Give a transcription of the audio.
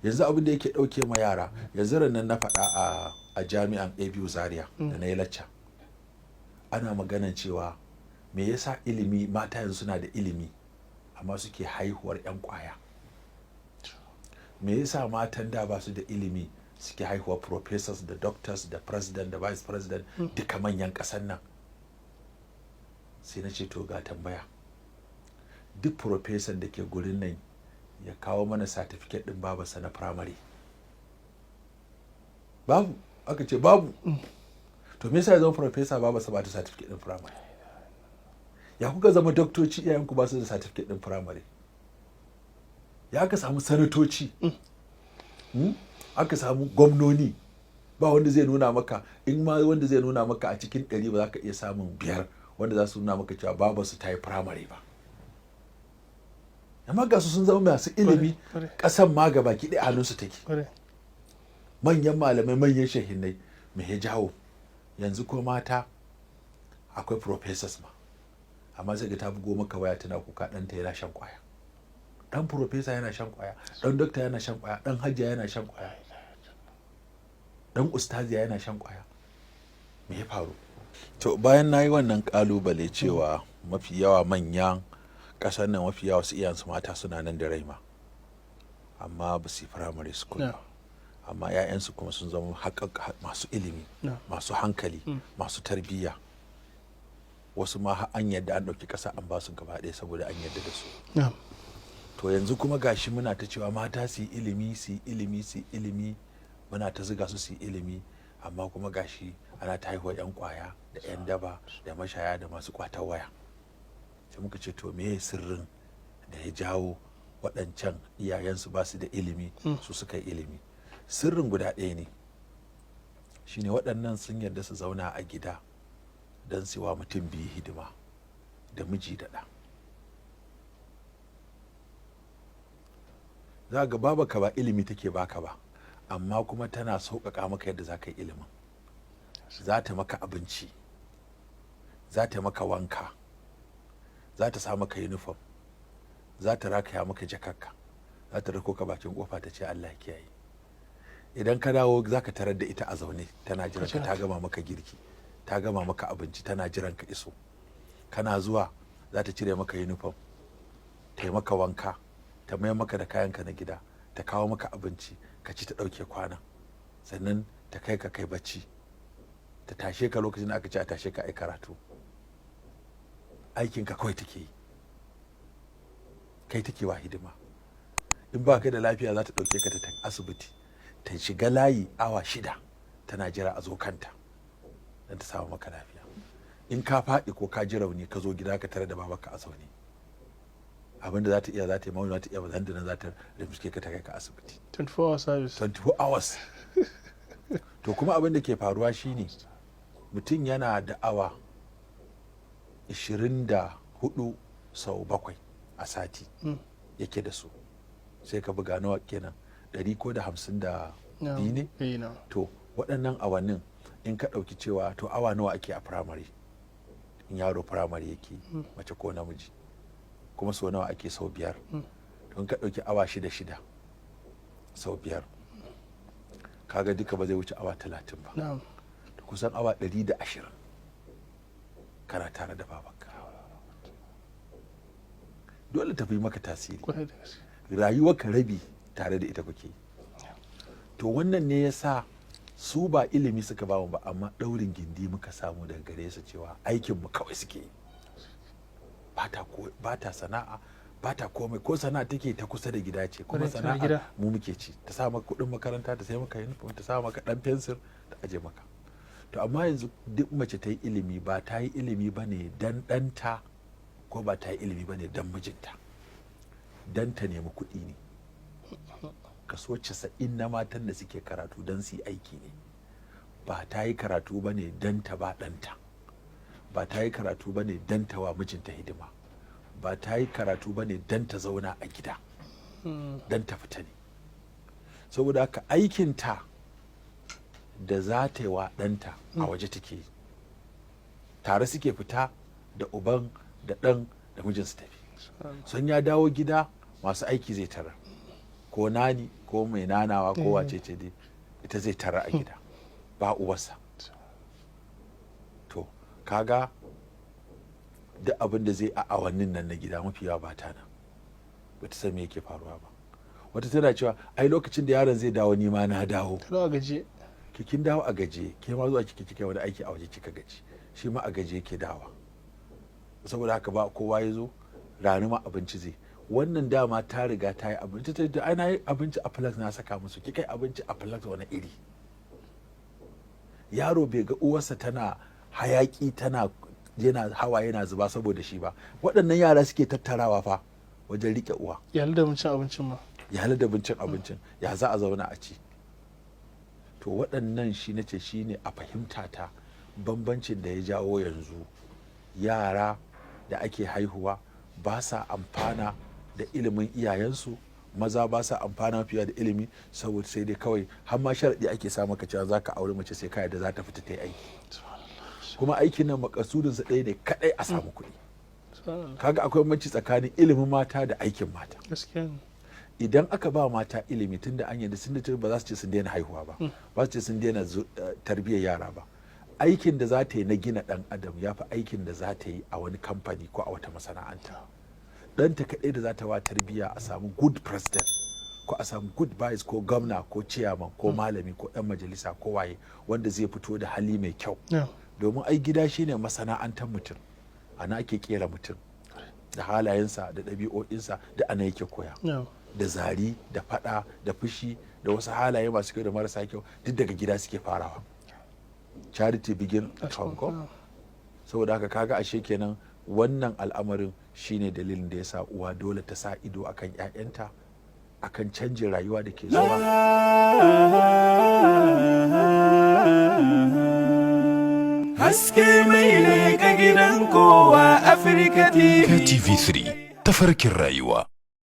yanzu abin da yake ɗauke ma yara, yanzu nan na faɗa a jami'an ABU Zaria da na yi lacca, ana maganan cewa me yasa ilimi, mata yanzu suna da ilimi amma suke haihuwar 'yan kwaya. Me yasa matan da ba su da ilimi suke haihuwar professors da doctors da president da vice president duka manyan ƙasar nan. Sai na ce to ga tambaya, duk professor da ke gurin nan ya kawo mana certificate din babarsa na primary. Babu, aka ce babu. To me yasa ya zama professor babarsa ba ta certificate din primary? Ya kuka zama doktoci iyayenku ba su da certificate din primary? Ya aka samu sanatoci, aka samu gwamnoni, ba wanda zai nuna maka, in ma wanda zai nuna maka a cikin 100 ba za ka iya samun 5 wanda za su nuna maka cewa babarsu ta yi primary ba. Amma ga su sun zama masu ilimi, ƙasan ma gaba ki ɗaya hannunsu take. Manyan malamai, manyan shahinai, me ya jawo? Yanzu ko mata akwai professors ma, amma sai ga ta bugo maka waya tana kuka ɗanta yana shan kwaya. Ɗan professor yana shan kwaya, ɗan doctor yana shan kwaya, ɗan hajiya yana shan kwaya, ɗan ustaziya yana shan kwaya. Me ya faru? To bayan na yi wannan ƙalubale cewa mafi yawa manyan ƙasar nan, mafi yawa su iyansu mata suna nan da rai ma, amma ba su yi primary school ba. Amma 'ya'yansu kuma sun zama masu ilimi, masu hankali, masu tarbiyya. Wasu ma an yadda an ɗauki ƙasa an ba su gaba ɗaya saboda an yadda da su. To yanzu kuma gashi muna ta cewa mata su yi ilimi, su yi ilimi, su yi ilimi, muna ta ziga su yi ilimi, amma kuma gashi ana ta haihuwa 'yan kwaya da 'yan daba da mashaya da masu kwatar waya. Sai muka ce to me sirrin da ya jawo waɗancan iyayensu ba su da ilimi su suka yi ilimi? Sirrin guda ɗaya ne, shine waɗannan sun yarda su zauna a gida don su wa mutum biyu hidima, da miji da ɗa. Za ga babaka ba ilimi take baka ba, amma kuma tana sauƙaƙa maka yadda za ka yi ilimin. Za ta maka abinci, za ta maka wanka, za ta sa maka uniform, za ta rakaya maka jakakka, za ta rako ka bakin kofa ta ce Allah kiyaye. Idan ka dawo za ka tarar da ita a zaune tana jiran ka, ta gama maka girki, ta gama maka abinci, tana jiran ka iso. Kana zuwa za ta cire maka uniform, ta yi maka wanka, ta mayar maka da kayanka na gida, ta kawo maka abinci ka ci, ta ɗauke kwana, sannan ta kai ka kai bacci, ta tashe ka lokacin da aka ce a tashe ka ai karatu. Aikinka kawai take yi, kai take wa hidima. In ba kai da lafiya za ta ɗauke ka ta asibiti, ta shiga layi awa 6 tana jira a zo kanta don ta samu maka lafiya. In ka faɗi ko ka ji rauni ka zo gida ka tare da babarka a zaune, abinda za ta iya za ta yi, mauna za ta iya bazan da za ta rimske ka ta kai ka asibiti. 24 hours service. 24 hours. To kuma abin da ke faruwa shine mutum yana da awa 24 sau 7 a sati yake da su. Sai ka buga nawa kenan, 100 ko da 52 ne? To waɗannan awannin in ka ɗauki cewa to awa nawa ake a firamare, in yaro firamare yake, mace ko namiji, kuma sau nawa ake sau 5. To in ka ɗauki awa 6 sau 5, kaga duka ba zai wuce awa 30 ba. Da kusan awa 120 kana tare da babanka. Dole tafi maka tasiri. Rayuwarka rabi tare da ita kuke. To wannan ne ya sa su ba ilimi suka bamu ba, amma ɗaurin gindi muka samu daga gare su cewa aikinmu kawai suke yi. Ba ta sana'a, ba ta komai, ko sana'a take ta kusa da gida ce, kuma sana'a mu muke ci. Ta sa maka kuɗin makaranta, ta sai maka uniform, ta sa maka ɗan fensir, ta aje maka. To amma yanzu duk mace ta yi ilimi, ba ta yi ilimi ba ne dan ɗanta, ko ba ta yi ilimi ba ne dan mijinta, dan ta nemi kuɗi ne. Kaso 90 na matan da suke karatu don su yi aiki ne. Ba ta yi karatu ba ne dan ta ba ɗanta, ba ta yi karatu ba ne dan ta wa mijinta hidima, ba ta yi karatu ba ne dan ta zauna a gida, dan ta fita ne. Saboda haka aikinta da za ta yi wa ɗanta a waje take yi. Tare suke fita da uban da ɗan da mijin su tafi. Sun ya dawo gida masu aiki zai tarar, ko nani ko mai nanawa ko wace ce dai ita zai tara a gida ba uwarsa. To kaga duk abin da zai a awannin nan na gida mafi yawa ba ta nan, ba ta san me yake faruwa ba. Wata tana cewa ai lokacin da yaron zai dawo ni ma na dawo. Kin dawo a gaje, ke ma zuwa kike wani aiki a waje kika gaji, shi ma a gaje yake dawa. Saboda haka ba kowa ya zo rani ma abinci zai. Wannan dama ta riga ta yi abinci, ta da ai na yi abinci a flax na saka musu, kika yi abinci a flax wani iri. Yaro bai ga uwarsa tana hayaki tana yana hawa yana zuba saboda shi ba. Waɗannan yara suke tattarawa fa wajen rike uwa. Ya da bincin abincin ma. Ya da bincin abincin, ya za a zauna a ci. To waɗannan shi nace shi ne a fahimta ta bambancin da ya jawo yanzu yara da ake haihuwa ba sa amfana da ilimin iyayensu, maza ba sa amfana fiye da ilimi, saboda sai dai kawai har ma sharaɗi ake sa maka cewa za ka aure mace sai ka yadda za ta fita ta yi aiki. Kuma aikin nan makasudinsa ɗaya ne kaɗai a samu kuɗi. Kaga akwai bambanci tsakanin ilimin mata da aikin mata. Idan aka ba mata ilimi tun da an yadda sun da ba za su ce sun daina haihuwa ba, ba su ce sun daina tarbiyyar yara ba. Aikin da za ta yi na gina ɗan adam ya fi aikin da za ta yi a wani kamfani ko a wata masana'anta. Ɗanta kaɗai da za ta wa tarbiyya a samu good president ko a samu good vice ko gwamna ko chairman ko malami ko ɗan majalisa ko waye wanda zai fito da hali mai kyau. Domin ai gida shine masana'antar mutum, ana ake kera mutum da halayensa da ɗabi'o'insa da ana yake koya. Da zari da fada da fushi da wasu halaye masu kyau da marasa kyau duk daga gida suke farawa. Charity begin at home ko. Saboda haka kaga ashe kenan wannan al'amarin shine dalilin da yasa uwa dole ta sa ido akan ƴaƴanta, akan canjin rayuwa da ke zuwa. Haske mai ne ga gidan kowa Afirka TV. TV3 tafarkin rayuwa.